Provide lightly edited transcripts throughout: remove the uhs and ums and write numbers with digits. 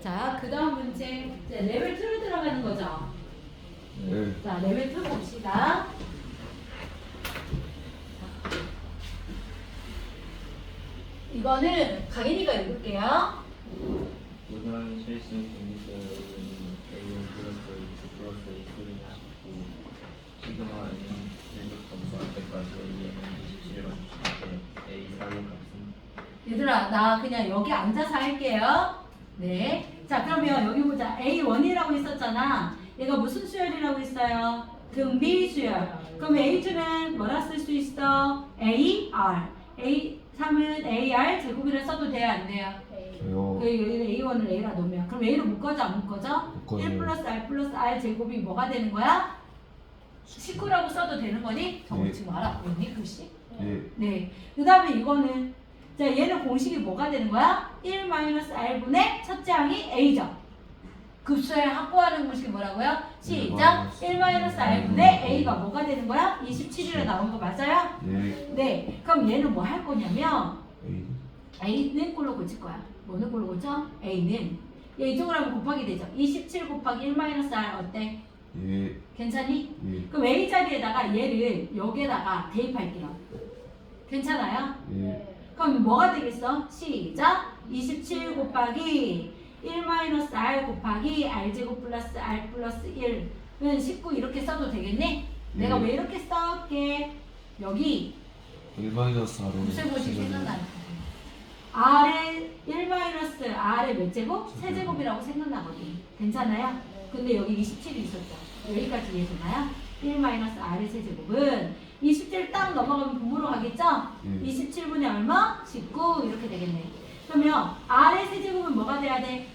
자, 그 다음 문제. 이제 레벨 2로 들어가는 거죠. 네. 자, 레벨 2 봅시다. 이거는 강인이가 읽을게요. 무단 실수 공개서는 A1 플러스 X 플러스 X를 하시고 시그마 N은 1부터 무한 때까지 A는 27을 맞추시는데 A 사이 값은 얘들아, 나 그냥 여기 앉아서 할게요. 네. 자, 그러면 여기 보자. A1이라고 있었잖아. 얘가 무슨 수열이라고 있어요? 등비 수열. 그럼 A2는 뭐라 쓸 수 있어? AR. A3은 AR 제곱이라 써도 돼요? 안 돼요? 저요. 여기는 A1을 A라 놓으면. 그럼 A를 묶어져 안 묶어져? 묶어져요. 1 플러스 R 플러스 R 제곱이 뭐가 되는 거야? 19라고 써도 되는 거니? 저거 네. 지금 알아보니 글씨? 네. 네. 그 다음에 이거는 자 얘는 공식이 뭐가 되는 거야? 1-R분의 첫째 항이 A죠. 급수에 확보하는 공식이 뭐라고요? 시작! 1-R분의 A가 뭐가 되는 거야? 27이라 나온 거 맞아요? 네. 네. 그럼 얘는 뭐 할 거냐면 A. A는 꼴로 고칠 거야. 뭐는 꼴로 고쳐? A는 얘 이쪽으로 하면 곱하기 되죠. 27 곱하기 1-R 어때? 예. 괜찮니? 예. 그럼 A 자리에다가 얘를 여기에다가 대입할게요. 괜찮아요? 예. 그럼 뭐가 되겠어? 시작! 27 곱하기 1-R 곱하기 R제곱 플러스 R 플러스 1은 19 이렇게 써도 되겠니? 내가 왜 이렇게 써올게? 여기 1-R로 무슨 곳이 생각나는 R의 1-R의 몇 제곱? 세제곱이라고 생각나거든. 괜찮아요? 근데 여기 27이 있었죠. 여기까지 이해되나요? 1-R의 세제곱은 27 딱 넘어가면 분모로 가겠죠? 27분의 얼마? 19 이렇게 되겠네. 그러면 R의 세제곱은 뭐가 돼야 돼?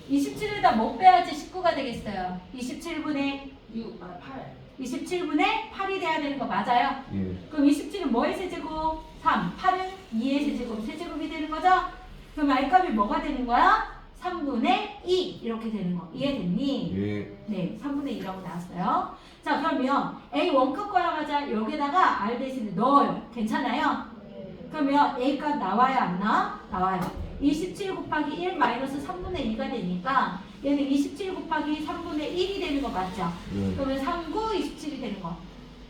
27에다 못 빼야지 19가 되겠어요. 27분의 8. 27분의 8이 돼야 되는 거 맞아요? 예. 그럼 27은 뭐의 세제곱? 3. 8은 2의 세제곱. 세제곱이 되는 거죠? 그럼 R값이 뭐가 되는 거야? 3분의 2 이렇게 되는 거. 이해됐니? 예. 네, 3분의 2라고 나왔어요. 자, 그러면 A 원값 구하러가자. 여기다가 R 대신에 넣어요. 괜찮아요? 그러면 A 값 나와요? 안 나와? 나와요. 27 곱하기 1 마이너스 3분의 2가 되니까 얘는 27 곱하기 3분의 1이 되는 거 맞죠? 예. 그러면 3, 9, 27이 되는 거.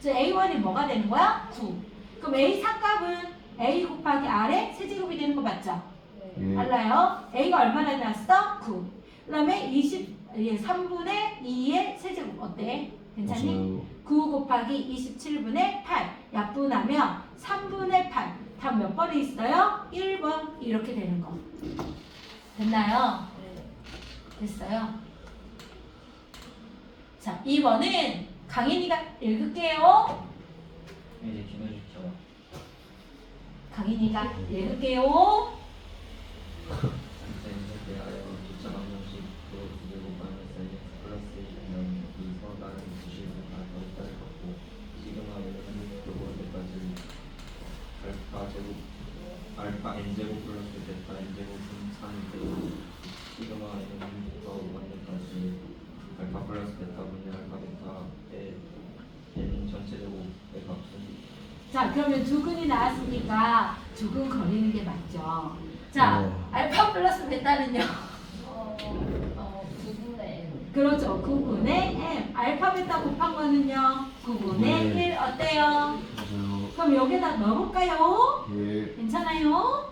즉 A1이 뭐가 되는 거야? 9. 그럼 A 4값은 A 곱하기 R의 세제곱이 되는 거 맞죠? 예. 알라요? A가 얼마나 나왔어? 9. 그 다음에 3분의 2의 세제곱 어때? 괜찮니? 맞아요. 9 곱하기 27분의 8 약분하면 3분의 8 답 몇 번에 있어요? 1번 이렇게 되는 거 됐나요? 됐어요? 자 2번은 강인이가 읽을게요. 이제 기본식처럼 강인이가 읽을게요. X는 대하여 기차 방정식으로 제곱 마이너스 X 플러스 1은 여기서 나는 90을 더했다를 갖고 시그마 N은 요거 때까지 알파 N제곱 플러스 베타 N제곱은 3이고 시그마 N부터 1까지 알파 플러스 베타분의 알파 베타의 N 전체제곱의 값은 자 그러면 두근이 나왔으니까 두근 거리는 게 맞죠. 자 알파 플러스 베타는요. 9분의 N. 그렇죠. 9분의 M. 알파 베타 곱한 거는요. 9분의 1 어때요? 맞아요. 그럼 여기다 넣어볼까요? 예. 괜찮아요?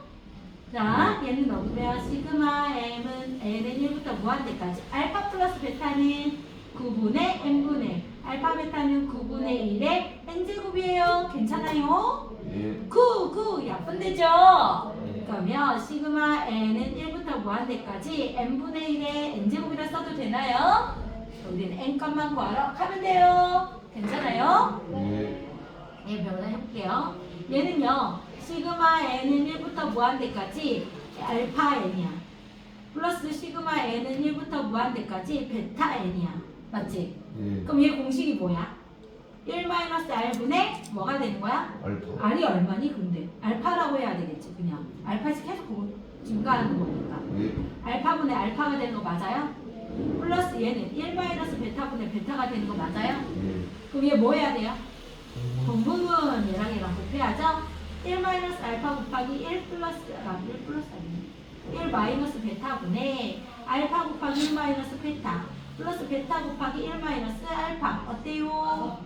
자 얘는 넣으면 시그마 M은 N은 1부터 무한대까지 알파 플러스 베타는 9분의 N분의 알파 베타는 9분의 1의 N제곱이에요. 괜찮아요? 예. 9 약분되죠? 그러면 시그마 N은 1부터 무한대까지 N분의 1의 N제곱이라 써도 되나요? 우리는 N값만 구하러 가면 돼요. 괜찮아요? 예. 예, 변화 해볼게요. 얘는요, 시그마 N은 1부터 무한대까지 알파 N이야. 플러스 시그마 N은 1부터 무한대까지 베타 N이야. 맞지? 예. 그럼 얘 공식이 뭐야? 1-R분의 뭐가 되는 거야? 알파. R이 얼마니 근데? 알파라고 해야 되겠지 그냥. 알파에서 계속 증가하는 거니까. 예. 알파분의 알파가 되는 거 맞아요? 플러스 얘는 1-베타분의 베타가 되는 거 맞아요? 예. 그럼 얘 뭐 해야 돼요? 동분은 얘랑 곱해야죠? 1 마이너스 알파 곱하기 1 플러스 아니네. 1 마이너스 베타분의 알파 곱하기 1 마이너스 베타 플러스 베타 곱하기 1 마이너스 알파 어때요?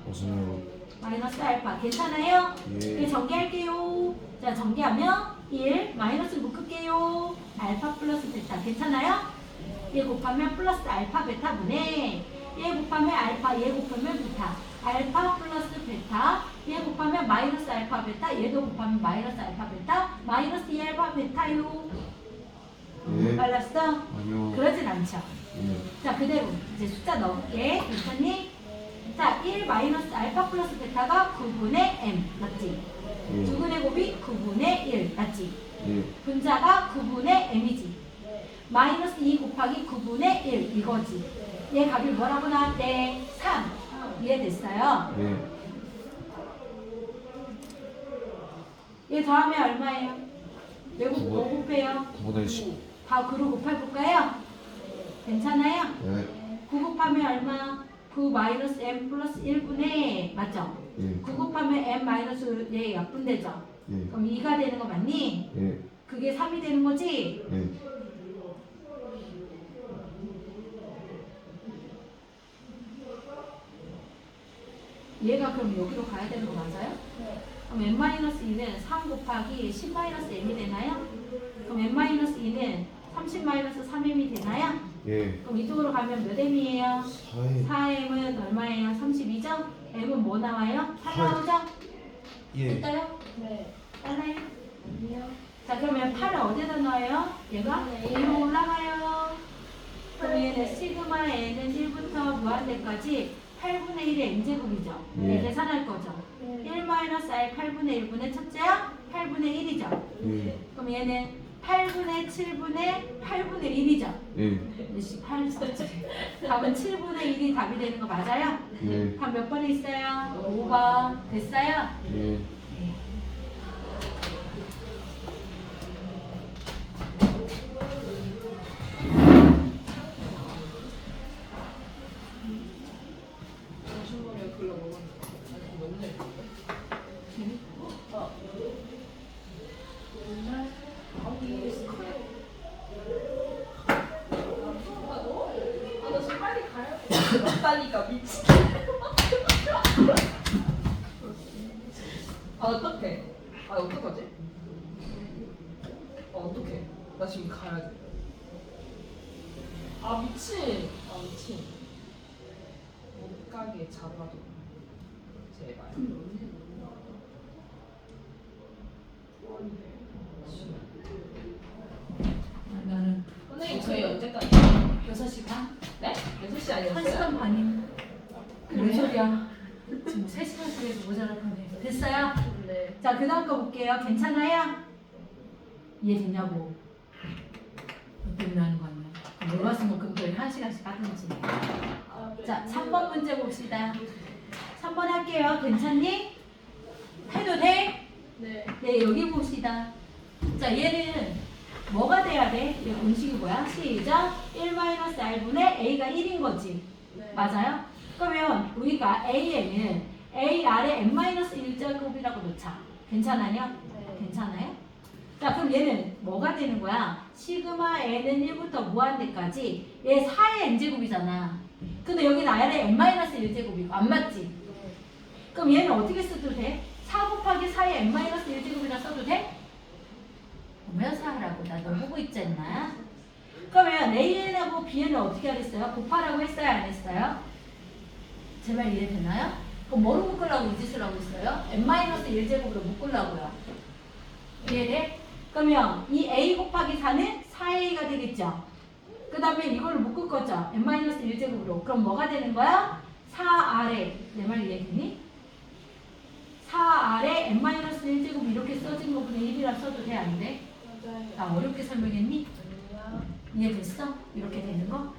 맞아요. 마이너스 알파 괜찮아요? 예. 네, 전개할게요. 자 전개하면 1 마이너스 묶을게요. 알파 플러스 베타 괜찮아요? 얘 곱하면 플러스 알파 베타분의 얘 곱하면 알파 얘 곱하면 베타 알파 플러스 베타 얘 곱하면 마이너스 알파 베타 얘도 곱하면 마이너스 알파 베타 마이너스 2 알파 베타요. 예. 빨랐어? 아니요. 그러진 않죠. 예. 자 그대로 이제 숫자 넣을게. 괜찮니? 자 1 마이너스 알파 플러스 베타가 9분의 m 맞지? 예. 두근의 곱이 9분의 1 맞지? 예. 분자가 9분의 m이지. 마이너스 2 곱하기 9분의 1 이거지. 얘 값이 뭐라고 나왔대? 3. 이해됐어요? 예. 얘 더하면 얼마예요? 외국 구분. 뭐 곱해요? 9분의 10. 다 9로 곱해볼까요? 괜찮아요? 예. 9 곱하면 얼마? 9 마이너스 m 플러스 1분의 맞죠? 예. 9 곱하면 m 마이너스 얘 약분되죠? 예. 그럼 2가 되는 거 맞니? 예. 그게 3이 되는 거지? 예. 얘가 그럼 여기로 가야 되는 거 맞아요? 그럼 n-2는 3 곱하기 10-m이 되나요? 그럼 n-2는 30-3m이 되나요? 예. 그럼 이쪽으로 가면 몇 m이에요? 4에 4m은 얼마예요? 32죠? m은 뭐 나와요? 8 나오죠? 예. 됐어요? 네. 빨라요? 아니요. 자 그러면 8을 어디다 넣어요? 얘가 위로 올라가요. 그럼 얘는 시그마 n은 1부터 무한대까지 8분의 1의 n제곱이죠. 예. 계산할 거죠. 네. 1 마이너스 i 8분의 1분의 첫째야 8분의 1이죠. 예. 그럼 얘는 8분의 7분의 8분의 1이죠. 예. 8 썼지. 답은 7분의 1이 답이 되는 거 맞아요? 예. 답 몇 번에 있어요? 5번. 됐어요? 예. 아줌마가 글러 먹었는데 너무 재밌는데? 옛날 아기 스카이 나 지금 빨리 가야 돼. 맞다니까 미친. 아 어떡해? 아 어떡하지? 어떡해? 나 지금 가야 돼. 아 미친. 아 미친. 못 가게 잡아줘. 제발. 나는 선생님 저희 언제까지? 6시 반? 네? 6시 아니었어요? 1시간 반이면 뭔 소리야? 지금 3시간씩에서 모자랄 뻔해. 됐어요? 네. 자, 그 다음 거 볼게요. 괜찮아요? 이해됐냐고. 뭐 때문에 하는 거 아니야? 몰랐으면 금토일 1시간씩 하든지. 아, 네. 자, 3번 문제 봅시다. 3번 할게요. 괜찮니? 해도 돼? 네. 네, 여기 봅시다. 자, 얘는 뭐가 돼야 돼? 얘 공식이 뭐야? 시작. 1-r분의 a가 1인 거지. 네. 맞아요? 그러면 우리가 a에는 a 아래 n-1제곱이라고 놓자. 괜찮아요? 네. 괜찮아요? 자 그럼 얘는 뭐가 되는 거야? 시그마 n은 1부터 무한대까지 얘 4의 n제곱이잖아. 근데 여기는 아래 n-1제곱이고 안 맞지? 그럼 얘는 어떻게 써도 돼? 4 곱하기 4의 n-1제곱이라 써도 돼? 보면 4라고 나 너 보고 있지 않나? 그러면 AN하고 BN을 어떻게 하겠어요? 곱하라고 했어요? 안 했어요? 제 말 이해되나요? 그럼 뭐로 묶으려고 이 짓을 하고 있어요? n-1제곱으로 묶으려고요. 이해돼? 그러면 이 A 곱하기 4는 4A가 되겠죠? 그 다음에 이걸 묶을 거죠? n-1제곱으로. 그럼 뭐가 되는 거야? 4R에 내 말 이해되니? 4R에 n-1제곱 이렇게 써진 거 그냥 1이라 써도 돼? 안 돼? 맞아요. 나 어렵게 설명했니? 아니야. 이해됐어? 이렇게 되는 거?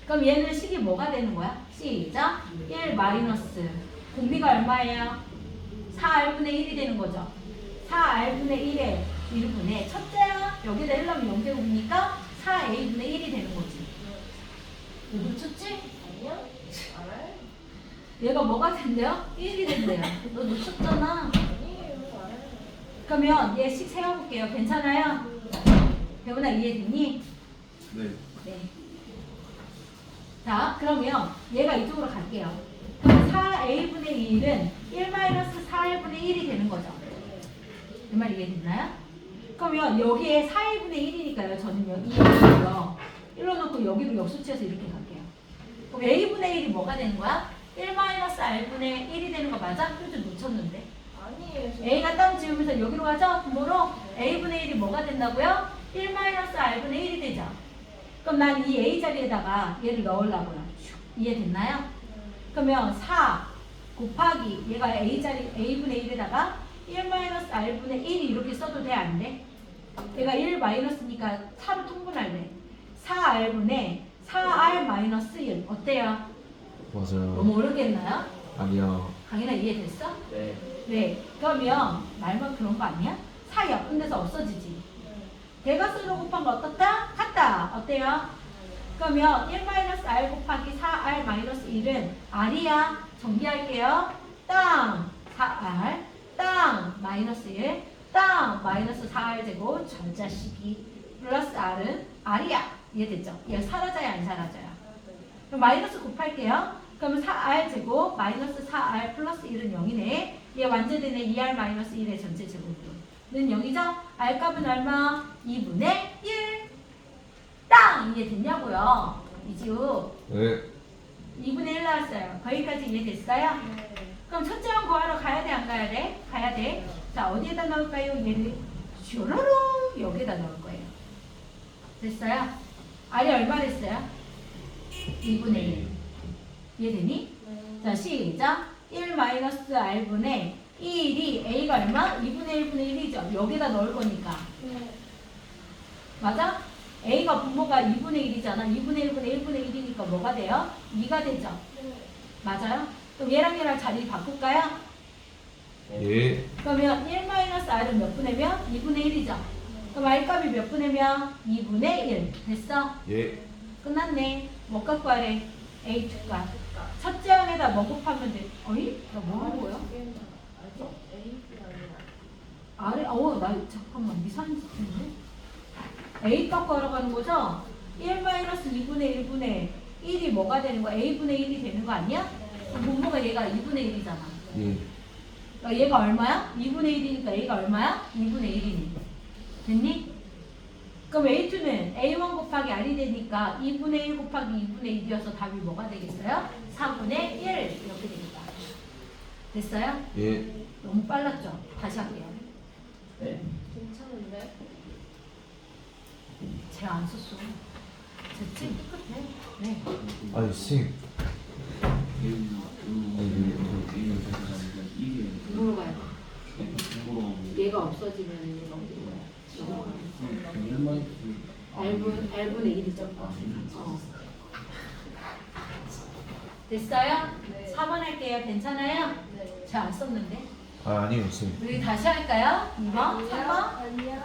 그럼 얘는 식이 뭐가 되는 거야? 시작! 1 마이너스 공비가 얼마예요? 4R분의 1이 되는 거죠. 4R분의 1에 1분의 첫째야 여기다 1하면 0제곱이니까 4A분의 1이 되는 거지. 너 놓쳤지? 아니야? 알아요? 얘가 뭐가 된대요? 1이 된대요. 너 놓쳤잖아. 아니에요. 알아요. 그러면 얘 식 세워볼게요. 괜찮아요? 배우나 이해됐니? 네. 네. 자, 그러면 얘가 이쪽으로 갈게요. 그럼 4a분의 1은 1-4분의 1이 되는 거죠. 이 말 이해됐나요? 그러면 여기에 4분의 1이니까요. 저는요. 2로 1로 놓고 여기로 역수치해서 이렇게 갈게요. 그럼 a분의 1이 뭐가 되는 거야? 1-r분의 1이 되는 거 맞아? 표준 놓쳤는데. 아니에요. a가 땅 지우면서 여기로 가죠? 분모로 a분의 1이 뭐가 된다고요? 1-r분의 1이 되죠. 그럼 난 이 a 자리에다가 얘를 넣으려고요. 이해됐나요? 그러면 4 곱하기 얘가 a 자리 a분의 1에다가 1-r분의 1이 이렇게 써도 돼? 안 돼? 얘가 1 마이너스니까 4로 통분할래. 4r분의 4r-1 어때요? 맞아요. 너무 어렵겠나요? 아니요. 강인아 이해됐어? 네. 네. 그러면 말만 그런 거 아니야? 4 옆은 데서 없어지지. 대각선으로 곱한 거 어떻다? 같다. 어때요? 그러면 1-r 곱하기 4r-1은 r이야. 정리할게요. 땅 4r 땅 마이너스 1 땅 마이너스 4r 제곱 전자식이 플러스 r은 r이야. 이해됐죠? 얘 사라져요 안 사라져요? 그럼 마이너스 곱할게요. 그러면 4r 제곱 마이너스 4r 플러스 1은 0이네. 얘 완제되네. 2r 마이너스 1의 전체 제곱은 0이죠? r 값은 얼마? 2분의 1 땅! 이해됐냐고요? 이지우 네. 2분의 1 나왔어요. 거기까지 이해됐어요? 그럼 첫째 항 구하러 가야 돼 안 가야 돼? 가야 돼. 자 어디에다 넣을까요? 얘를 슈로롱 여기다 넣을 거예요. 됐어요? r이 얼마 됐어요? 2분의 1 이해되니? 자 시작 1-r분의 1이 a가 얼마? 2분의 1분의 1이죠. 여기다 넣을 거니까 맞아? a가 분모가 2분의 1이잖아. 2분의 1분의 1분의 1이니까 뭐가 돼요? 2가 되죠. 맞아요? 그럼 얘랑 자리 바꿀까요? 예. 그러면 1-r은 몇 분의 몇? 2분의 1이죠. 그럼 r값이 몇 분의 몇? 2분의 1 됐어? 예. 끝났네. 뭐 갖고 하래? a2가 첫째 항에다 뭐 곱하면 돼? 어이? 나 뭐 하는 거야? 아래? 나 잠깐만 이상한 짓인데? a 값 걸어가는 거죠? 1-2분의 1분의 1이 뭐가 되는 거야? a분의 1이 되는 거 아니야? 그럼 분모가 얘가 2분의 1이잖아. 예. 그러니까 얘가 얼마야? 2분의 1이니까 얘가 얼마야? 2분의 1이니. 됐니? 그럼 A2는 A1 곱하기 R이 되니까 2분의 1 곱하기 2분의 1이어서 답이 뭐가 되겠어요? 4분의 1 이렇게 되겠다. 됐어요? 예. 너무 빨랐죠? 다시 할게요. 네. 괜찮은데? 제가 안 썼어. 됐지? 똑같아. 네. 아니 쌤. 누구로 가야 돼? 얘가 없어지면 얘가 어디 거야? R분의 1이죠. 됐어요? 네. 4번 할게요. 괜찮아요? 네. 제가 안 썼는데. 아 아니요 쌤. 우리 다시 할까요? 2번? 3번? 안녕.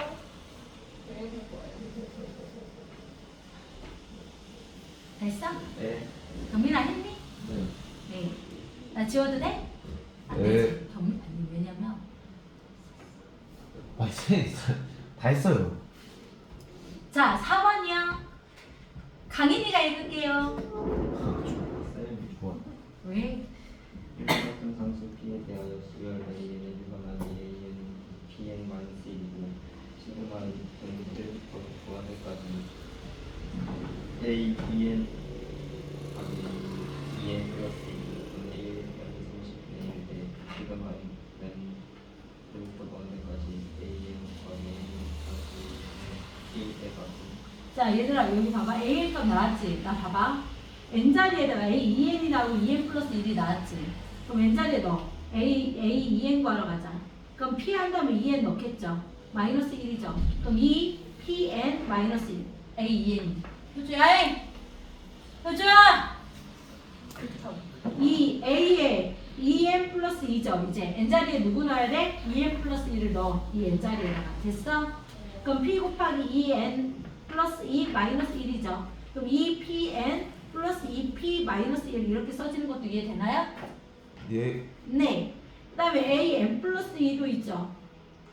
됐어? 네. 경민아 했니? 네. 네. 나 지워도 돼? 안 네. 되지. 경민 아니 왜냐면 아니 쌤. 다 했어요. 자 4번이요. 강인이가 읽을게요. 쌤. 좋아. 왜? 같은 상수 P에 대하여 수열 A의 일반한 A는 Pn-1이고 시그마의 등들부터 부하들까지 A, Bn 하기 2n 플러스 2분의 1 30분의 1대 시그마의 등부터 부하들까지 An 곱하기 N 플러스 P에까지 자 얘들아 여기 봐봐. A 값 나왔지? 나 봐봐. n자리에다가 A, 2n이 나오고 2n 플러스 1이 나왔지? 그럼 n자리에 넣어. A, 2n 구하러 가자. 그럼 P 한 다음에 2n 넣겠죠? 마이너스 1이죠? 그럼 2 Pn 마이너스 1 A, 2n 효주야 잉! 효주야! 이 A에 2n 플러스 2죠? 이제 n자리에 누구 넣어야 돼? 2n 플러스 1을 넣어. 이 n자리에다가. 됐어? 그럼 P 곱하기 2n 플러스 2 마이너스 1이죠? 그럼 2pn 플러스 2p 마이너스 1 이렇게 써지는 것도 이해되나요? 예. 네. 그 다음에 a n 플러스 2도 있죠?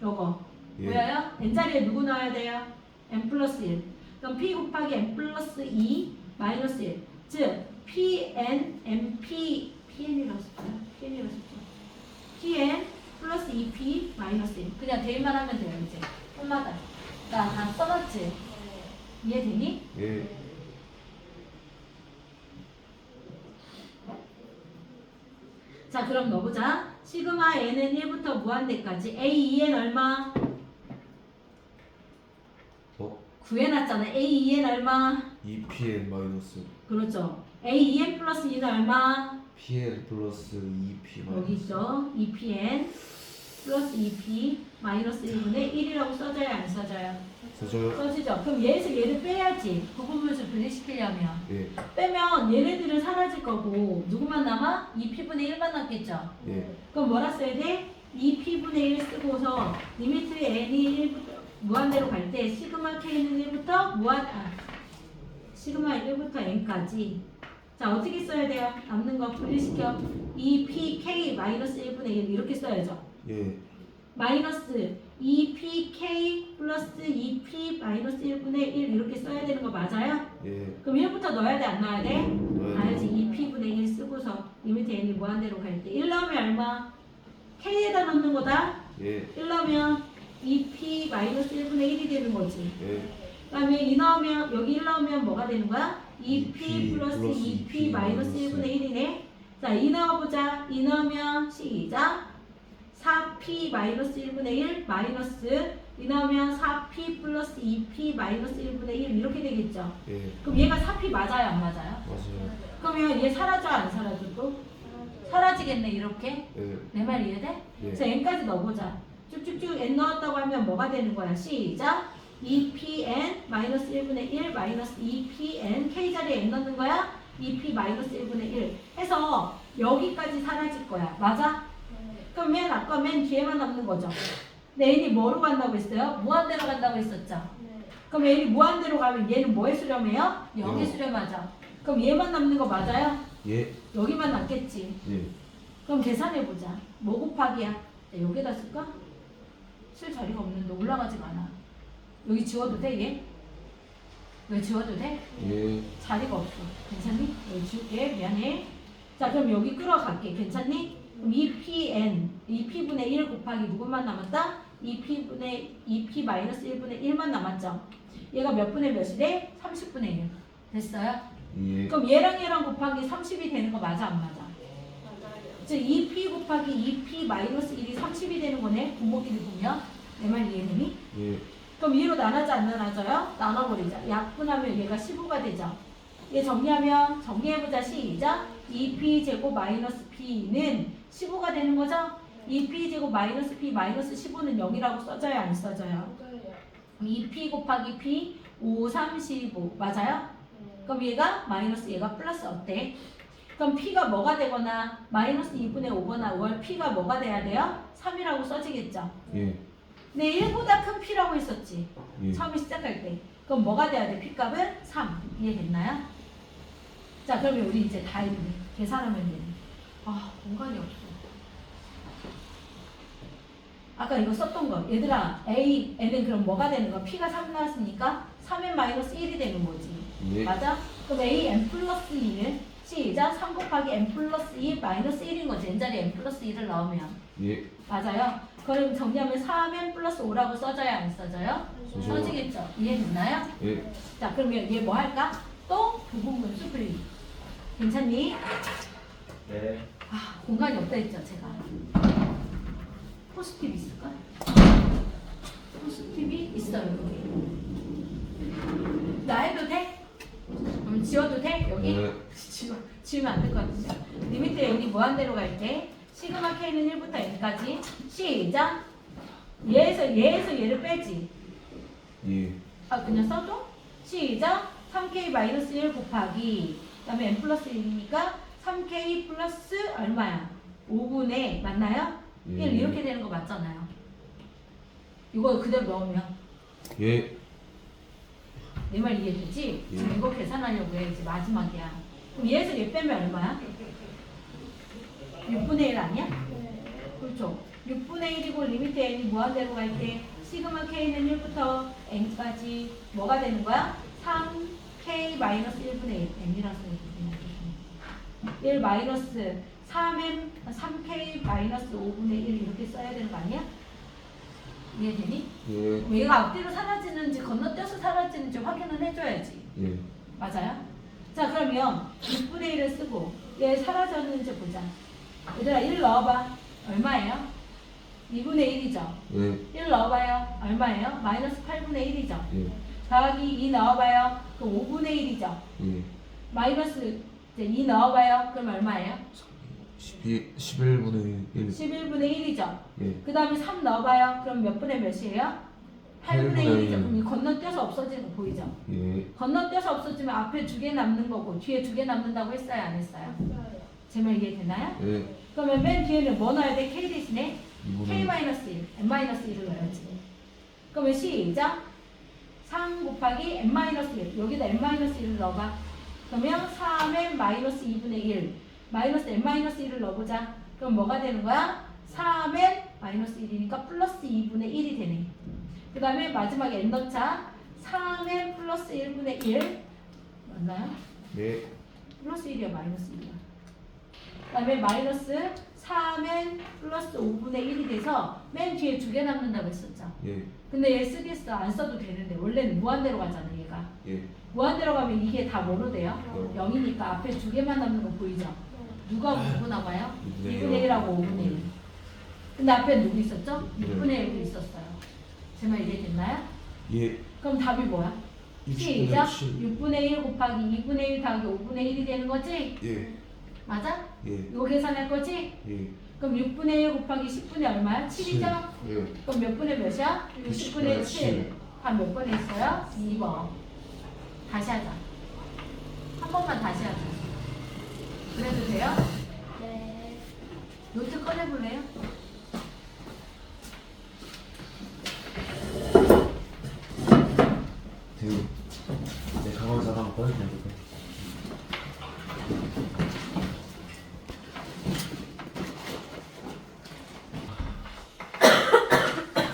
요거 예. 보여요? n자리에 누구 넣어야 돼요? n 플러스 1. 그럼 p 곱하기 n 플러스 2 마이너스 1. 즉 pn np pn이라고 쓸까요? pn이라고 쓸게요. pn 플러스 2p 마이너스 1. 그냥 대입만 하면 돼요 이제. 끝마다. 나 다 써놨지? 이해되니? 예. 자 그럼 넣어보자. 시그마 n은 1부터 무한대까지 a2n 얼마? 구해놨잖아. a2n 얼마? 2pn 마이너스 그렇죠. a2n 플러스 2는 얼마? pn 플러스 2p 여기 마이너스 있죠. 2pn 플러스 2p 마이너스 1분의 1이라고 써져요? 안 써져요? 써줘요? 써지죠. 그럼 얘에서 얘를 빼야지. 부분분수 분리시키려면. 예. 빼면 얘네들은 사라질 거고 누구만 남아? 2p분의 1만 남겠죠. 예. 그럼 뭐라 써야 돼? 2p분의 1 쓰고서 리미트 n이 1부터 무한대로 갈 때 시그마 k는 1부터 시그마 1부터 n까지. 자 어떻게 써야 돼요? 남는 거 분리시켜. 2pk 마이너스 1분의 1 이렇게 써야죠. 예. 마이너스 2pk 플러스 2p 마이너스 1분의 1 이렇게 써야 되는 거 맞아요? 예. 그럼 1부터 넣어야 돼? 안 넣어야 돼? 넣어야 알지? 2p분의 1 쓰고서 리미트 n이 무한대로 갈 때 1 넣으면 얼마? k에다 넣는 거다? 예. 1 넣으면 2p 마이너스 1분의 1이 되는 거지. 예. 그 다음에 2 넣으면 여기 1 넣으면 뭐가 되는 거야? 2p 플러스 2p 마이너스 1분의 1이네. 자 2 넣어보자. 2 넣으면 시작 4p 마이너스 1분의 1 마이너스 2 넣으면 4p 플러스 2p 마이너스 1분의 1 이렇게 되겠죠. 예. 그럼 얘가 4p 맞아요? 안 맞아요? 맞아요. 그러면 얘 사라져 안 사라져 또? 사라지겠네 이렇게. 예. 내 말 이해돼? 예. 자 n까지 넣어보자. 쭉쭉쭉 n 넣었다고 하면 뭐가 되는 거야? 시작 2pn 마이너스 1분의 1 마이너스 2pn k 자리에 n 넣는 거야? 2p 마이너스 1분의 1 해서 여기까지 사라질 거야. 맞아? 그럼 맨 아까 맨 뒤에만 남는 거죠. 근데 n이 뭐로 간다고 했어요? 무한대로 간다고 했었죠. 그럼 n이 무한대로 가면 얘는 뭐에 수렴해요? 0에 영. 수렴하죠. 그럼 얘만 남는 거 맞아요? 예. 여기만 남겠지. 예. 그럼 계산해보자. 뭐 곱하기야? 자, 여기다 쓸까? 쓸 자리가 없는데 올라가지가 않아. 여기 지워도 돼 얘? 왜 지워도 돼? 예. 자리가 없어. 괜찮니? 여기 지울게. 미안해. 자 그럼 여기 끌어갈게. 괜찮니? 그럼 2p분의 1 곱하기 누구만 남았다? 2p 마이너스 1분의 1만 남았죠. 얘가 몇 분의 몇이래? 30분의 1. 됐어요? 예. 그럼 얘랑 곱하기 30이 되는 거 맞아 안 맞아? 즉 2p 곱하기 2p 마이너스 1이 30이 되는 거네. 분모끼리 보면. 내 말 이해되니? 예. 그럼 2로 나눠져 안 나눠져요? 나눠버리자. 약분하면 얘가 15가 되죠. 얘 정리하면 정리해보자. 시작. 2p 제곱 마이너스 p는 15가 되는 거죠? 2p 제곱 마이너스 p 마이너스 15는 0이라고 써져요? 안 써져요? 2p 곱하기 p 5, 3, 15 맞아요? 그럼 얘가 마이너스 얘가 플러스 어때? 그럼 p가 뭐가 되거나 마이너스 2분의 5거나 월 p가 뭐가 돼야 돼요? 3이라고 써지겠죠? 예. 네 1보다 큰 p라고 했었지. 예. 처음에 시작할 때. 그럼 뭐가 돼야 돼? p값은 3. 이해됐나요? 자 그러면 우리 이제 다 했네. 계산하면 되네. 아 공간이 없어. 아까 이거 썼던 거. 얘들아 n은 그럼 뭐가 되는 거야? p가 3 나왔으니까 3n 마이너스 1이 되는 거지. 예. 맞아? 그럼 n 플러스 2는 시작 3 곱하기 n 플러스 2 마이너스 1인 거지. n자리에 n 플러스 2를 넣으면. 예. 맞아요? 그럼 정리하면 3n 플러스 5라고 써져요? 안 써져요? 써져요. 써지겠죠? 이해됐나요? 예. 자 그러면 얘 뭐 할까? 또 부분분수 분리. 괜찮니? 네. 아 공간이 없다 했죠 제가. 포스팁 있을까? 포스팁이 있어요 여기. 나 해도 돼? 그럼 지워도 돼? 여기? 네. 지우면 안 될 것 같은데. 리미트 n이 무한대로 갈 때 시그마 k는 1부터 n까지 시작. 얘에서 얘를 빼지. 예. 아 그냥 써줘? 시작. 3k 마이너스 1 곱하기 그 다음에 n 플러스 1이니까 3k 플러스 얼마야? 5분의 맞나요? 1 이렇게 되는 거 맞잖아요. 이거 그대로 넣으면 예. 내 말 이해되지? 예. 지금 이거 계산하려고 해. 이제 마지막이야. 그럼 얘에서 얘 빼면 얼마야? 6분의 1 아니야? 그렇죠. 6분의 1이고 리미트 n이 무한대로 갈 때 시그마 k는 1부터 n까지 뭐가 되는 거야? 3k 마이너스 1분의 1 n이라고 써야지. 1 마이너스 3m 3k 마이너스 5분의 1 이렇게 써야 되는 거 아니야? 이해되니? 예. 얘가 앞뒤로 사라지는지 건너뛰어서 사라지는지 확인을 해줘야지. 예. 맞아요? 자 그러면 6분의 1을 쓰고 얘 사라졌는지 보자. 얘들아 1 넣어봐. 얼마예요? 2분의 1이죠. 예. 1 넣어봐요. 얼마예요? 마이너스 8분의 1이죠. 예. 더하기 2 넣어봐요. 그럼 5분의 1이죠. 예. 마이너스 이제 2 넣어봐요. 그럼 얼마예요? 11분의 1. 11분의 1이죠. 예. 그 다음에 3 넣어봐요. 그럼 몇 분의 몇이에요? 8분의 1이죠. 그럼 이 건너뛰어서 없어지는 거 보이죠? 예. 건너뛰어서 없어지면 앞에 2개 남는 거고 뒤에 2개 남는다고 했어요? 안 했어요? 제 말 이해되나요? 예. 그러면 맨 뒤에는 뭐 넣어야 돼? K 대신에 2분의 K-1, N-1을 넣어야지. 그러면 시작. 3 곱하기 N-1 여기다 N-1을 넣어봐. 그러면 3N-2분의 1 마이너스 N-1을 넣어보자. 그럼 뭐가 되는 거야? 3N-1이니까 플러스 2분의 1이 되네. 그 다음에 마지막에 N 넣자. 3N 플러스 1분의 1 맞나요? 예. 플러스 1이야 마이너스 1이야. 그 다음에 마이너스 3N 플러스 5분의 1이 돼서 맨 뒤에 2개 남는다고 했었죠. 예. 근데 얘 쓰겠어. 안 써도 되는데 원래는 무한대로 가잖아 얘가. 예. 무한대로 가면 이게 다 뭐로 돼요? 네. 0이니까 앞에 2개만 남는 거 보이죠? 누가 누구 남아요? 2분의 2분의 1하고 5분의 1. 근데 앞에 누구 있었죠? 네. 6분의 1도 있었어요. 제 말 이해됐나요? 예. 그럼 답이 뭐야? 60분의 시작! 7. 6분의 1 곱하기 2분의 1 더하기 5분의 1이 되는 거지? 예. 맞아? 예. 이거 계산할 거지? 예. 그럼 6분의 1 곱하기 10분의 얼마야? 7이죠? 예. 그럼 몇 분의 몇이야? 60분의 7. 한 몇 번에 있어요? 2번. 다시 하자. 한 번만 다시 하자. 그래도 돼요? 네. 노트 꺼내볼래요? 대우. 내 강화자랑 한번 꺼내주면 될까?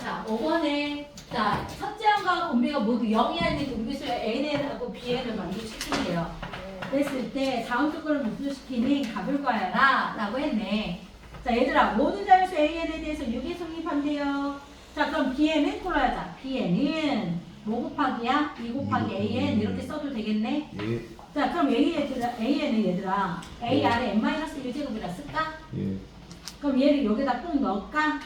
자, 5번에 자, 첫째 항과 공비가 모두 0이어야 되고 우리수의 n하고 bn을 만족시키면 돼요. 그랬을 때 다음 조건을 목표시키는 값을 구하여라 라고 했네. 자, 얘들아 모든 자연수 an에 대해서 유기 성립한대요. 자, 그럼 bn은 골라야자. bn은 뭐 곱하기야? 2 곱하기 an 이렇게 써도 되겠네. 예. 자, 그럼 an은 얘들아 a 아래 n-1제곱이라 쓸까? 예. 그럼 얘를 여기다 꼭 넣을까?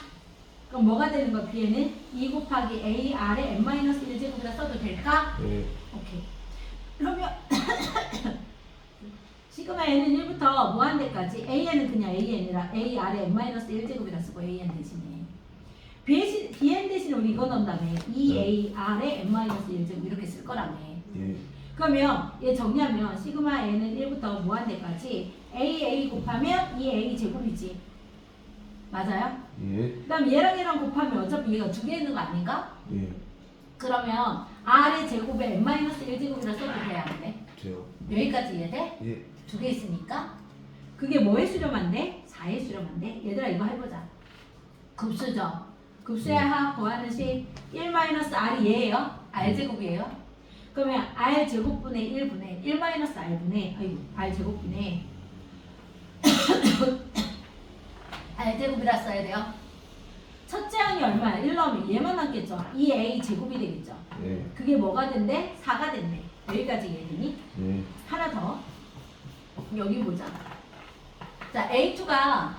그럼 뭐가 되는 거야? bn은 2 곱하기 a 아래 n-1제곱이라 써도 될까? 예. 오케이. 그러면 시그마 n은 1부터 무한대까지 an은 그냥 an이라 a 아래 n-1제곱이라 쓰고 an 대신에 bn 대신에 우리 이거 넣는다며 2a 아래 n-1제곱 이렇게 쓸 거라며. 예. 그러면 얘 정리하면 시그마 n은 1부터 무한대까지 a 곱하면 2a 제곱이지. 맞아요? 예. 그 다음 얘랑 얘랑 곱하면 어차피 얘가 2개 있는 거 아닌가? 예. 그러면 r의 제곱에 n-1제곱이라 써도 돼야 안 돼? 돼요. 여기까지 이해돼? 예. 2개 있으니까 그게 뭐에 수렴한데? 4에 수렴한데? 얘들아 이거 해보자. 급수죠? 급수의 합 구하는 식 1-r이 얘예요? r제곱이에요? 그러면 r제곱분의 1분의 1-r분의 r제곱분의 r제곱이라 써야 돼요. 첫째 항이 얼마야? 1 넣으면 얘만 남겠죠? 2a 제곱이 되겠죠? 예. 그게 뭐가 된대? 4가 됐네. 여기까지 이해되니? 예. 하나 더. 여기 보자. 자, A2가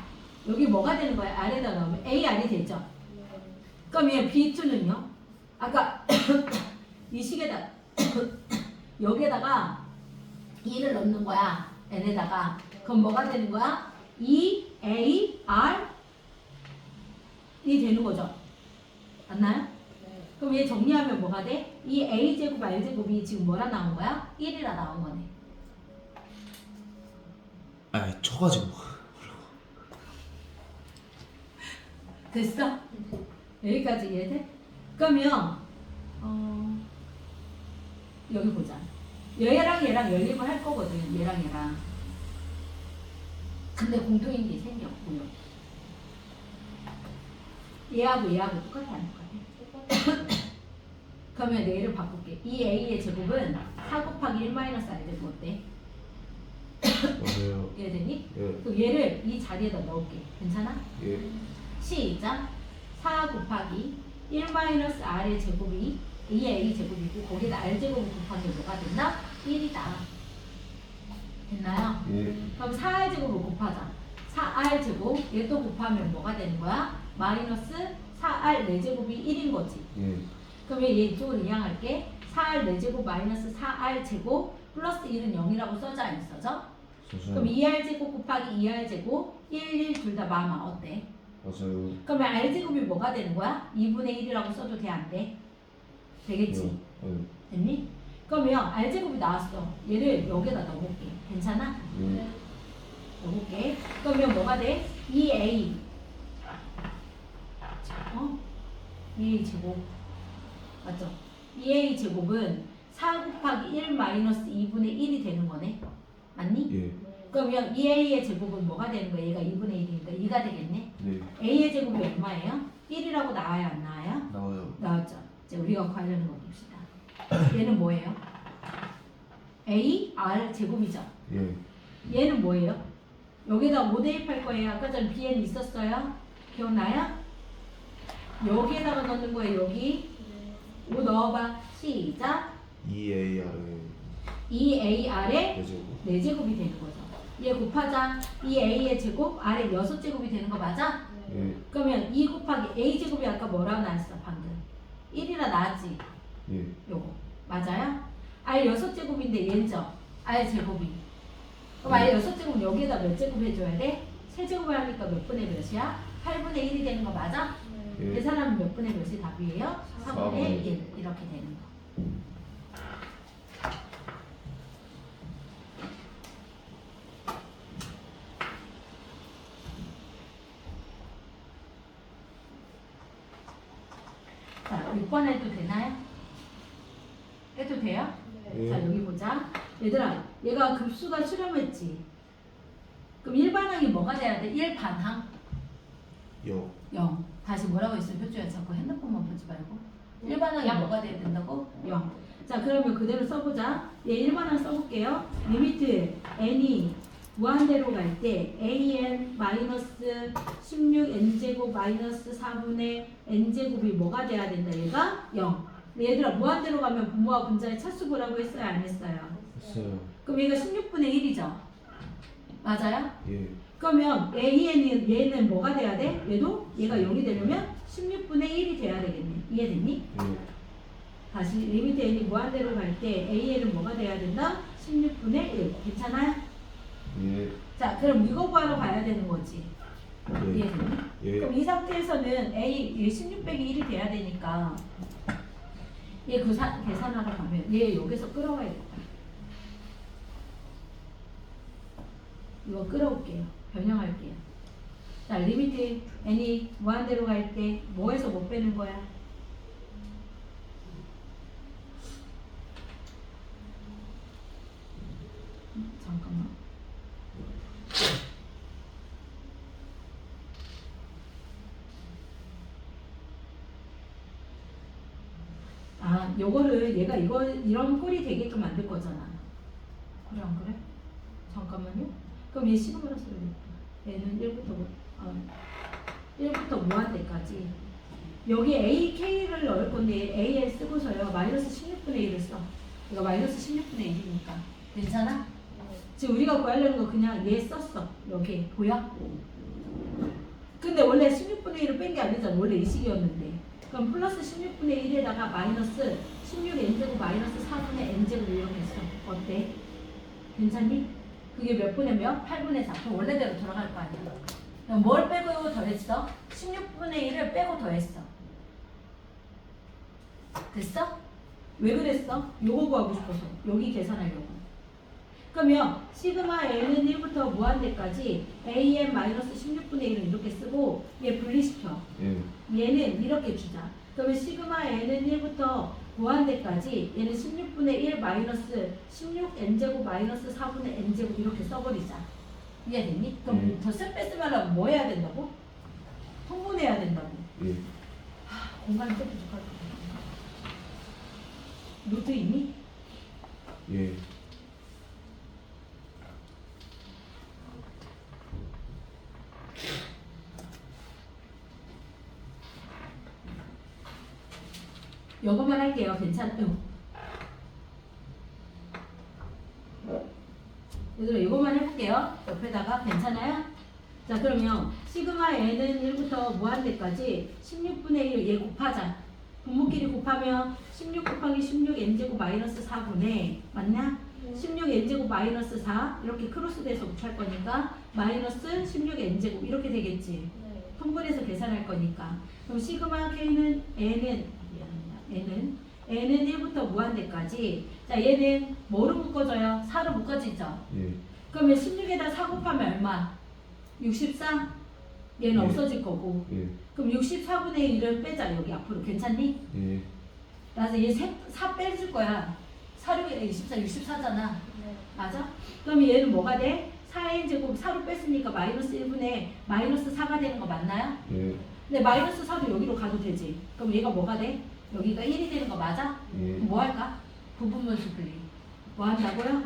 여기 뭐가 되는 거야? 아래다 넣으면 AR이 되죠? 그럼 얘 B2는요? 아까 이 식에다 여기에다가 2를 넣는 거야. N에다가. 그럼 뭐가 되는 거야? 2AR이 되는 거죠? 맞나요? 그럼 얘 정리하면 뭐가 돼? 이 A제곱 R제곱이 지금 뭐라 나온 거야? 1이라 나온 거네. 아, 쳐가지고. 됐어? 여기까지 이해돼? 그러면 여기 보자. 얘랑 얘랑 연립을 할 거거든. 얘랑 얘랑. 근데 공통인 게 생겼고요. 얘하고 얘하고 똑같아 안 똑같아? 그러면 얘를 바꿀게. 이 a의 제곱은 4 곱하기 1 마이너스 r 제곱 어때? 맞아요. 이해되니? 예. 그럼 얘를 이 자리에다 넣을게. 괜찮아? 예. 시작. 4 곱하기 1 마이너스 r의 제곱이 2a 제곱이고 거기다 r 제곱을 곱하면 뭐가 된다? 1이다. 됐나요? 예. 그럼 4r 제곱을 곱하자. 4r 제곱 얘 또 곱하면 뭐가 되는 거야? 마이너스 4r 4제곱이 1인 거지. 예. 그러면 얘 이쪽으로 이항할게. 4r 4제곱 마이너스 4r 제곱 플러스 1은 0이라고 써져 안 써져? 그럼 맞아요. 2r 제곱 곱하기 2r 제곱 1, 1 둘 다 마마 어때? 맞아요. 그러면 r 제곱이 뭐가 되는 거야? 2분의 1이라고 써도 돼 안 돼? 되겠지? 예. 됐니? 그러면 r 제곱이 나왔어. 얘를 여기다 넣어볼게. 괜찮아? 예. 넣어볼게. 그러면 뭐가 돼? 2a 2a 제곱 맞죠? 2a 제곱은 4 곱하기 1 마이너스 2분의 1이 되는 거네. 맞니? 예. 그러면 2a의 제곱은 뭐가 되는 거야? 얘가 2분의 1이니까 2가 되겠네. 네. a의 제곱이 얼마예요? 1이라고 나와요? 안 나와요? 나와요. 나왔죠. 이제 우리가 구하려는 거 봅시다. 얘는 뭐예요? a, r 제곱이죠. 예. 얘는 뭐예요? 여기다 5 대입할 거예요. 아까 전 bn 있었어요? 기억나요? 여기에다가 넣는 거예요. 여기 5 넣어봐. 시작. 2AR에 2ar의 4제곱. 4제곱이 되는 거죠. 얘 곱하자. 2a의 제곱, r의 6제곱이 되는 거 맞아? 예. 그러면 2 곱하기 a 제곱이 아까 뭐라고 나왔어 방금? 1이라 나왔지? 예. 요거 맞아요? r 6제곱인데 얘죠? r 제곱이 그럼 r 6제곱 여기에다 몇 제곱 해줘야 돼? 세제곱을 하니까 몇 분의 몇이야? 8분의 1이 되는 거 맞아? 예. 계산하면 몇 분의 몇이 답이에요? 4분의 4분의 1 이렇게 되는 거. 자, 6번 해도 되나요? 해도 돼요? 예. 자, 여기 보자. 얘들아, 얘가 급수가 수렴했지. 그럼 일반항이 뭐가 돼야 돼? 1반항? 0. 0. 다시 뭐라고 했어? 효주야, 자꾸 핸드폰만 보지 말고. 일반항이 뭐가 돼야 된다고? 0. 자, 그러면 그대로 써보자. 얘 일반항 써볼게요. 리미트 n이 무한대로 갈 때 an 마이너스 16n제곱 마이너스 4분의 n제곱이 뭐가 돼야 된다? 얘가 0. 얘들아, 무한대로 가면 분모와 분자의 차수 보라고 했어요? 안 했어요? 했어요. 그럼 얘가 16분의 1이죠? 맞아요? 예. 그러면 얘는 뭐가 돼야 돼? 얘도 얘가 0이 되려면 16분의 1이 돼야 되겠네. 이해됐니? 예. 다시 리미트 n이 무한대로 갈 때 an은 뭐가 돼야 된다? 16분의 1. 괜찮아요? 예. 자, 그럼 이거 구하러 가야 되는 거지. 예. 이해됐니? 예. 그럼 이 상태에서는 얘 16 빼기 1이 돼야 되니까 얘 계산하러 가면 얘 여기서 끌어와야겠다. 이거 끌어올게요. 변형할게요. 자, 리미트 n이 무한대로 갈 때 뭐에서 못 빼는 거야? 잠깐만. 아, 요거를 얘가 이런 꼴이 되게끔 만들 거잖아. 그래 안 그래? 잠깐만요. 그럼 얘 시그마로 써야겠다. 얘는 1부터 무한대까지. 여기 a, k를 넣을 건데 a에 쓰고서요. 마이너스 16분의 1을 써. 이거 마이너스 16분의 1이니까. 괜찮아? 지금 우리가 구하려는 거 그냥 얘 썼어. 여기 보여? 근데 원래 16분의 1을 뺀 게 아니잖아. 원래 이 식이었는데. 그럼 플러스 16분의 1에다가 마이너스 16n제곱 마이너스 4분의 n제곱 이렇게 써. 어때? 괜찮니? 그게 몇 분의 몇? 8분의 4. 그럼 원래대로 돌아갈 거 아니야. 그럼 뭘 빼고 더했어? 16분의 1을 빼고 더했어. 됐어? 왜 그랬어? 요거 구하고 싶어서. 여기 계산하려고. 그러면 시그마 n은 1부터 무한대까지 an 마이너스 16분의 1은 이렇게 쓰고 얘 분리시켜. 예. 얘는 이렇게 주자. 그러면 시그마 n은 1부터 무한대까지 얘는 16분의 1 마이너스 16n제곱 마이너스 4분의 n제곱 이렇게 써버리자. 이해됐니? 그럼 덧셈 뺐으면 뭐 해야 된다고? 통분해야 된다고. 예. 공간이 좀 부족할 것 같아. 노트 있니? 예. 이것만 할게요. 괜찮죠? 얘들아 이것만 해볼게요. 옆에다가 괜찮아요? 자 그러면 시그마 n은 1부터 무한대까지 16분의 1 얘 곱하자. 분모끼리 곱하면 16 곱하기 16 n제곱 마이너스 4분의 맞나? 16 n제곱 마이너스 4 이렇게 크로스돼서 곱할 거니까 마이너스 16 n제곱 이렇게 되겠지. 통분해서 계산할 거니까. 그럼 시그마 k는 n은 1부터 무한대까지. 자 얘는 뭐로 묶어져요? 4로 묶어지죠. 예. 그러면 16에다 4 곱하면 얼마? 64? 얘는 예. 없어질 거고. 예. 그럼 64분의 1을 빼자 여기 앞으로. 괜찮니? 예. 그래서 얘 4 빼줄 거야. 4로 24, 64잖아. 맞아? 그럼 얘는 뭐가 돼? 4n 제곱 4로 뺐으니까 마이너스 1분의 마이너스 4가 되는 거 맞나요? 예. 근데 마이너스 4도 여기로 가도 되지. 그럼 얘가 뭐가 돼? 여기가 1이 되는 거 맞아? 예. 그럼 뭐 할까? 부분분수 분리. 뭐 한다고요?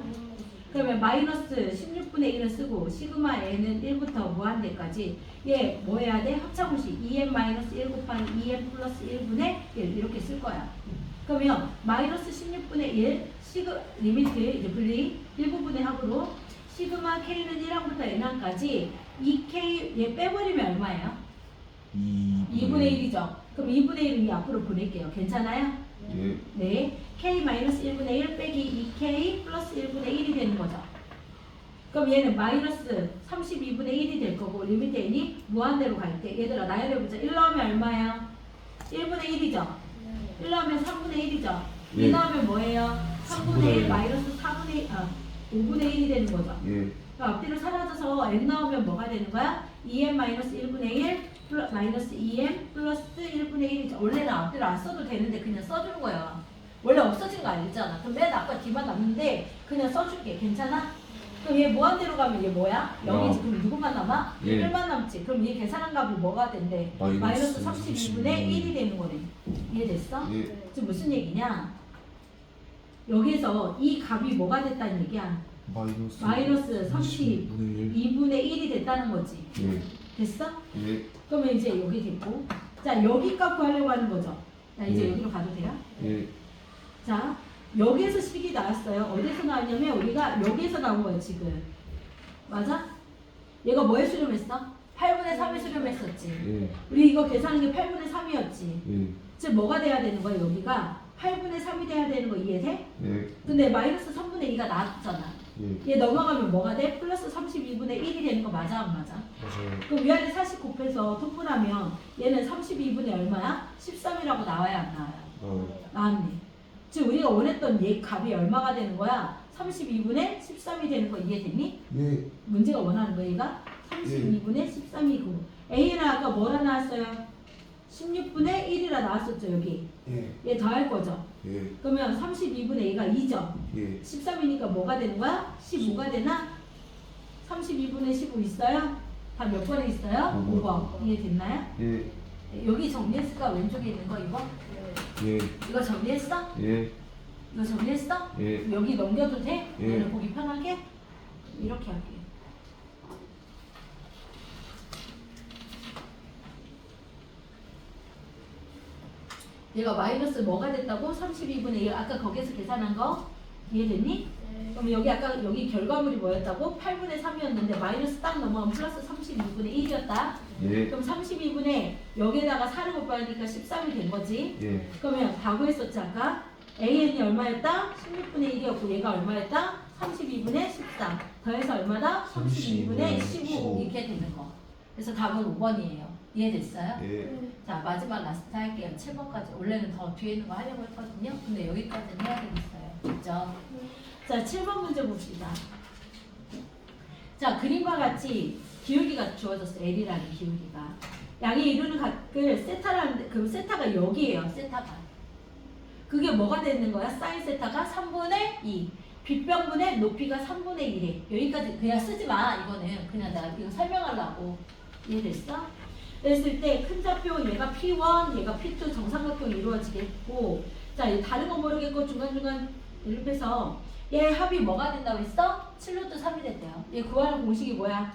그러면 마이너스 16분의 1을 쓰고 시그마 n은 1부터 무한대까지 얘 뭐 해야 돼? 합차공식 2n 마이너스 1 곱하기 2n 플러스 1분의 1 이렇게 쓸 거야. 그러면 마이너스 16분의 1 리미트 이제 분리 1부분의 합으로 시그마 k는 1항부터 n항까지 2k 얘 빼버리면 얼마예요? 2분의 1이죠. 그럼 2분의 1은 이 앞으로 보낼게요. 괜찮아요? 예. 네. k-1분의 1 빼기 2k 플러스 1분의 1이 되는 거죠. 그럼 얘는 마이너스 32분의 1이 될 거고 리미트 n이 무한대로 갈 때 얘들아 나열해보자. 1 넣으면 얼마예요? 1분의 1이죠. 1 넣으면 3분의 1이죠. 예. 2 넣으면 뭐예요? 3분의 1 마이너스 5분의 1이 되는 거죠. 예. 그러니까 앞뒤로 사라져서 n 넣으면 뭐가 되는 거야? 2n 마이너스 1분의 1 마이너스 2n 플러스 1분의 1이죠. 원래는 앞뒤로 안 써도 되는데 그냥 써주는 거야. 원래 없어진 거 알잖아. 그럼 맨 아까 뒤만 남는데 그냥 써줄게. 괜찮아? 그럼 얘 무한대로 가면 얘 뭐야? 0이지. 그럼 누구만 남아? 예. 1만 남지. 그럼 얘 계산한 값이 뭐가 된대? 마이너스 32분의 1이 되는 거네. 이해됐어? 예. 지금 무슨 얘기냐? 여기서 이 값이 뭐가 됐다는 얘기야? 마이너스 32분의 1이 됐다는 거지. 예. 됐어? 예. 그러면 이제 여기 됐고, 자 여기 값 구하려고 하는 거죠. 자 이제 예. 여기로 가도 돼요? 예. 자 여기에서 식이 나왔어요. 어디서 나왔냐면 우리가 여기에서 나온 거예요 지금. 맞아? 얘가 뭐에 수렴했어? 8분의 3에 수렴했었지. 예. 우리 이거 계산한 게 8분의 3이었지. 예. 즉 뭐가 돼야 되는 거야 여기가? 8분의 3이 돼야 되는 거 이해돼? 예. 근데 마이너스 3분의 2가 나왔잖아. 예. 얘 넘어가면 뭐가 돼? 플러스 32분의 1이 되는 거 맞아 안 맞아? 맞아요. 그럼 위아래 40 곱해서 통분하면 얘는 32분의 얼마야? 13이라고 나와야 안 나와요? 나왔네. 즉 우리가 원했던 얘 값이 얼마가 되는 거야? 32분의 13이 되는 거 이해됐니? 예. 문제가 원하는 거 얘가 32분의 13이고 A는 아까 뭐라 나왔어요? 16분의 1이라 나왔었죠 여기. 예. 얘 더할 거죠. 예. 그러면 32분의 2가 2죠. 예. 13이니까 뭐가 되는 거야? 15가 되나? 32분의 15 있어요? 다 몇 번에 있어요? 5번. 이해됐나요? 예. 여기 정리했을까? 왼쪽에 있는 거 이거? 예. 이거 정리했어? 예. 이거 정리했어? 예. 여기 넘겨도 돼? 예. 얘는 보기 편하게? 이렇게 할게. 얘가 마이너스 뭐가 됐다고? 32분의 1 아까 거기서 계산한 거 이해됐니? 그럼 여기 아까 여기 결과물이 뭐였다고? 8분의 3이었는데 마이너스 딱 넘어가면 플러스 32분의 1이었다. 예. 그럼 32분의 여기에다가 4를 곱하니까 13이 된 거지. 예. 그러면 다 구했었지 아까? AN이 얼마였다? 16분의 1이었고 얘가 얼마였다? 32분의 13 더해서 얼마다? 32분의 15 이렇게 되는 거. 그래서 답은 5번이에요. 이해됐어요? 예. 자 마지막 라스트 할게요. 7번까지. 원래는 더 뒤에 있는 거 하려고 했거든요. 근데 여기까지는 해야 되겠어요. 됐죠? 자 7번 문제 봅시다. 자 그림과 같이 기울기가 주어졌어. L이라는 기울기가. 양의 이루는 각을 세타라는 그 세타가 여기에요. 세타가. 그게 뭐가 되는 거야? 사인 세타가 3분의 2. 빗변분의 높이가 3분의 1에. 여기까지 그냥 쓰지 마. 이거는 그냥 내가 이거 설명하려고. 이해됐어? 그랬을 때 큰 좌표 얘가 P1, 얘가 P2 정삼각형이 이루어지겠고, 자 자, 이 다른 거 모르겠고 중간중간 연립해서 얘 합이 뭐가 된다고 했어? 7루트 3이 됐대요. 얘 구하는 공식이 뭐야?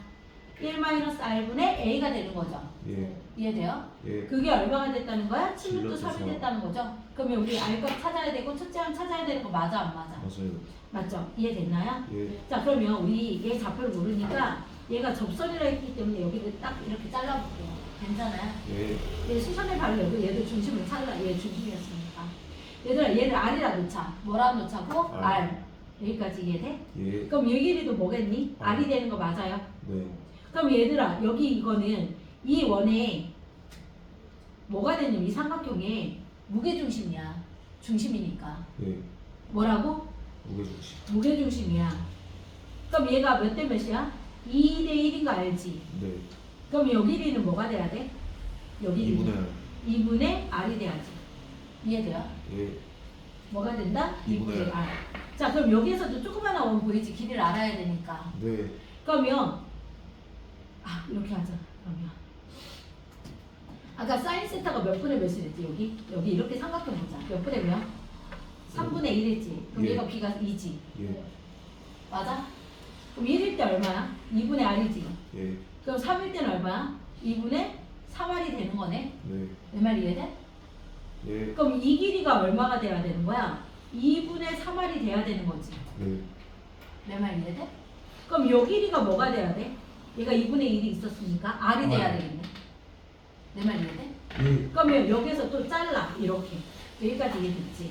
1-r분의 a가 되는 거죠. 예. 이해돼요? 예. 그게 얼마가 됐다는 거야? 7루트 7루트 3이 3. 됐다는 거죠. 그러면 우리 알값 찾아야 되고 첫째 항 찾아야 되는 거 맞아 안 맞아? 맞아요. 맞죠? 이해됐나요? 예. 자, 그러면 우리 얘 좌표를 모르니까 얘가 접선이라 했기 때문에 여기를 딱 이렇게 잘라볼게요. 괜찮아요? 예. 얘 수선의 발을 열고 얘도 중심을 찾으라. 얘 중심이었으니까. 얘들아, 얘를 R이라 놓자. 뭐라 놓자고? R. R. 여기까지 이해돼? 예. 그럼 여기 길이도 뭐겠니? R. R이 되는 거 맞아요? 네. 그럼 얘들아, 여기 이거는 이 원에 뭐가 되냐면 이 삼각형의 무게중심이야. 중심이니까. 예. 뭐라고? 무게중심. 무게중심이야. 그럼 얘가 몇 대 몇이야? 2대 1인 거 알지? 네. 그럼 여기 길이는 뭐가 돼야 돼? 여기 2분의 R. 2분의 R이 돼야지. 이해돼요? 예. 뭐가 된다? 2분의 R. 자, 그럼 여기에서도 조그마한 원 보이지? 길이를 알아야 되니까. 네. 그러면 이렇게 하자. 그러면 아까 사인 세타가 몇 분의 몇이 됐지? 여기 이렇게 삼각형 보자. 몇 분의 몇? 3분의 1 했지. 그럼 예. 얘가 b가 2지. 예. 맞아? 그럼 1일 때 얼마야? 2분의 r이지. 예. 그럼 3일 때는 얼마야? 2분의 3r이 되는 거네. 네. 내 말 이해돼? 예. 그럼 이 길이가 얼마가 돼야 되는 거야? 2분의 3r이 돼야 되는 거지. 네. 내 말 이해돼? 그럼 요 길이가 뭐가 돼야 돼? 얘가 2분의 1이 있었으니까 r이 돼야 되겠네. 내 말 이해돼? 예. 그러면 여기서 또 잘라. 이렇게. 여기까지 이해됐지?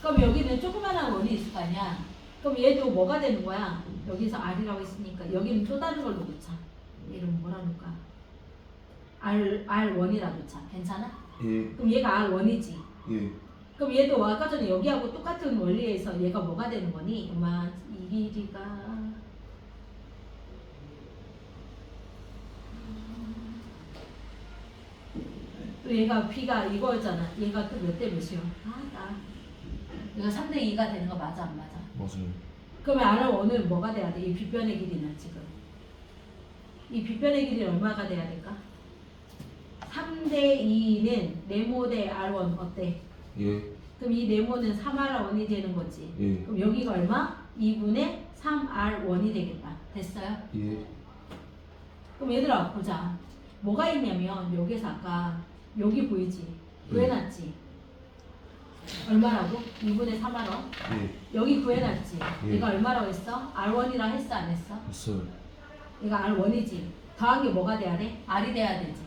그럼 여기는 조그만한 원이 있을 거 아니야? 그럼 얘도 뭐가 되는 거야? 여기서 r이라고 했으니까 여기는 또 다른 걸로 놓자. 얘를 뭐라 놓을까? R1이라 놓자. 괜찮아? 예. 그럼 얘가 R1이지. 예. 그럼 얘도 아까 전에 여기하고 똑같은 원리에서 얘가 뭐가 되는 거니? 엄마 이 길이가 또 얘가 b가 이거였잖아. 얘가 또 몇 대 몇이요? 얘가 3대 2가 되는 거 맞아 안 맞아? 맞아요. 그러면 R1은 뭐가 돼야 돼? 이 빗변의 길이는 지금 이 빗변의 길이 얼마가 돼야 될까? 3대 2는 네모 대 R1 어때? 예. 그럼 이 네모는 3R1이 되는 거지. 예. 그럼 여기가 얼마? 2분의 3R1이 되겠다. 됐어요? 예. 그럼 얘들아 보자. 뭐가 있냐면 여기서 아까 여기 보이지? 구해놨지? 얼마라고? 2분의 3R1? 예. 여기 구해놨지? 예. 얘가 얼마라고 했어? R1이라 했어 안 했어? 했어요. 얘가 R1이지? 더한 게 뭐가 돼야 돼? R이 돼야 되지.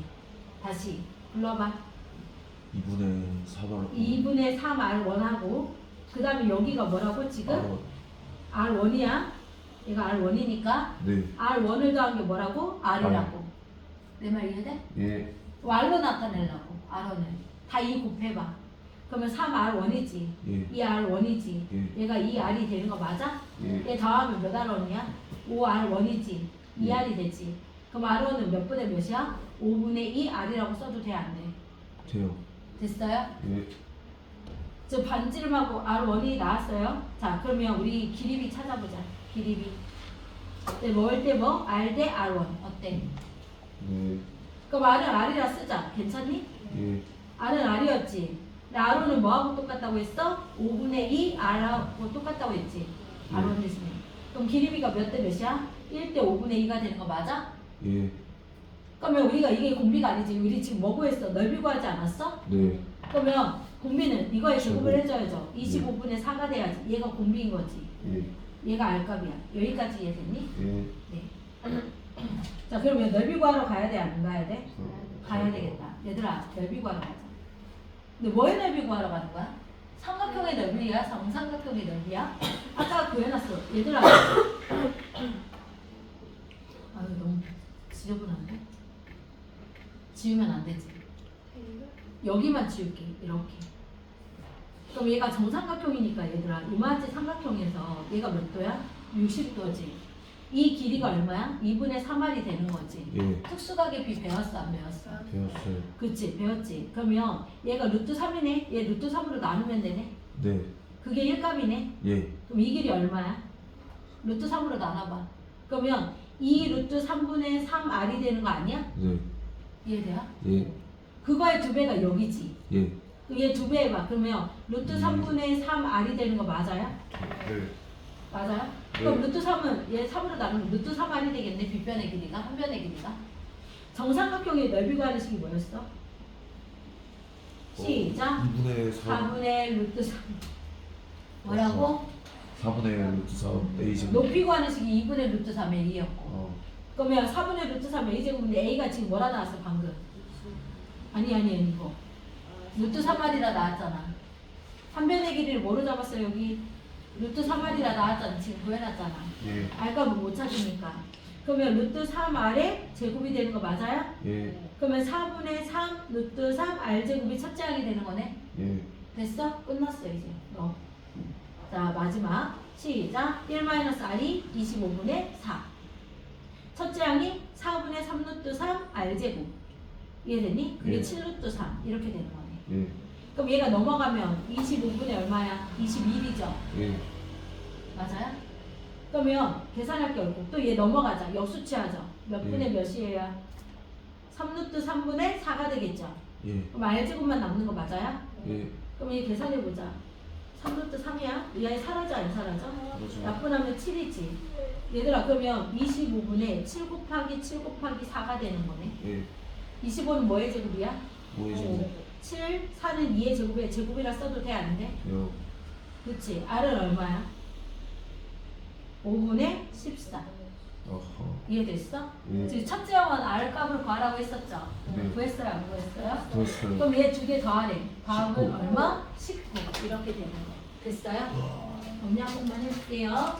다시 불러봐. 2분의 4번. 2분의 3R1하고 그 다음에 여기가 뭐라고 지금? R1이야. 얘가 R1이니까 네. R1을 더한 게 뭐라고? R이라고. 내 말 이해돼? 예. R로 나타내려고. R1을. 다 2 곱해봐. 그러면 3R1이지. 예. 2R1이지. 예. 얘가 2R이 되는 거 맞아? 예. 얘 더하면 몇 R1이야? 5R1이지. 2R이 되지. 그럼 R1은 몇 분의 몇이야? 5분의 2R이라고 써도 돼? 안 돼? 돼요. 됐어요? 예. 저 반지름하고 R1이 나왔어요. 자, 그러면 우리 길이비 찾아보자. 길이비. 네, 뭐일 때 뭐? R 대 R1. 어때? 네. 그럼 R은 R이라 쓰자. 괜찮니? 예. R은 R이었지. R1은 뭐하고 똑같다고 했어? 5분의 2 R하고 똑같다고 했지. R1 됐으면. 그럼 길이비가 몇 대 몇이야? 1대 5분의 2가 되는 거 맞아? 예. 그러면 우리가 이게 공비가 아니지. 우리 지금 뭐 구했어? 넓이 구하지 않았어? 네. 그러면 공비는 이거에 제곱을 제곱. 해줘야죠. 25분의 4가 돼야지. 얘가 공비인 거지. 예. 얘가 R값이야. 여기까지 이해됐니? 예. 네. 자, 그러면 넓이 구하러 가야 돼? 안 가야 돼? 가야 되겠다. 얘들아, 넓이 구하러 가자. 근데 뭐의 넓이 구하러 가는 거야? 삼각형의 넓이야? 정삼각형의 넓이야? 아까 구해놨어. 얘들아. 아유, 너무 지저분한데? 지우면 안 되지. 여기만 지울게. 이렇게. 그럼 얘가 정삼각형이니까 얘들아 이마지 삼각형에서 얘가 몇 도야? 60도지. 이 길이가 얼마야? 2분의 3R이 되는 거지. 예. 특수각의 비 배웠어 안 배웠어? 배웠어요. 그치 배웠지. 그러면 얘가 루트 3이네. 얘 루트 3으로 나누면 되네. 네. 그게 1값이네. 예. 그럼 이 길이 얼마야? 루트 3으로 나눠봐. 그러면 2 루트 3분의 3R이 되는 거 아니야? 네. 이해돼요? 예. 그거의 2배가 여기지. 예. 얘 2배 해봐. 그러면 루트 3분의 3R이 되는 거 맞아요? 네. 맞아요? 그럼 루트 3은 얘 3으로 나누면 루트 3R이 되겠네. 빗변의 길이가, 한 변의 길이가. 정삼각형의 넓이 구하는 식이 뭐였어? 시작. 2분의 4 4분의 루트 3. 뭐라고? 4분의 루트 4 A 제곱. 높이 구하는 식이 2분의 루트 3의 A였고. 어. 그러면 4분의 루트 3의 A제곱인데 A가 지금 뭐라 나왔어 방금? 아니 이거. 루트 3R이라 나왔잖아. 한 변의 길이를 뭐로 잡았어 여기? 루트 3R이라 나왔잖아. 지금 구해놨잖아. 예. 알값은 못 찾으니까. 그러면 루트 3R의 제곱이 되는 거 맞아요? 예. 그러면 4분의 3 루트 3 R 제곱이 첫째 항이 되는 거네. 예. 됐어? 끝났어 이제. 너. 자 마지막 시작. 1-R이 25분의 4. 첫째 항이 4분의 3 루트 3 R 제곱. 이해되니? 그게 예. 7 루트 3 이렇게 되는 거네. 예. 그럼 얘가 넘어가면 25분의 얼마야? 21이죠. 예. 맞아요? 그러면 계산할 게 없고 또 얘 넘어가자. 역수치하죠. 몇 예. 분의 몇이에요? 3 루트 3분의 4가 되겠죠. 예. 그럼 R제곱만 남는 거 맞아요? 예. 그럼 얘 계산해보자. 3 루트 3이야? 이 아이 사라져 안 사라져? 그렇죠. 약분하면 7이지. 얘들아 그러면 25분의 7 곱하기 7 곱하기 4가 되는 거네. 예. 25는 뭐의 제곱이야? 5의 제곱. 7, 4는 2의 제곱에 제곱이라 써도 돼? 안 돼? 요. 그치. R은 얼마야? 5분의 14. 어허. 이해됐어? 예. 지금 첫째 항은 R 값을 구하라고 했었죠? 네. 구했어요? 안 구했어요? 됐어요. 그럼 얘 2개 더하래. 다음은 19. 얼마? 19. 이렇게 되는 거. 됐어요? 정리 한 번만 해볼게요.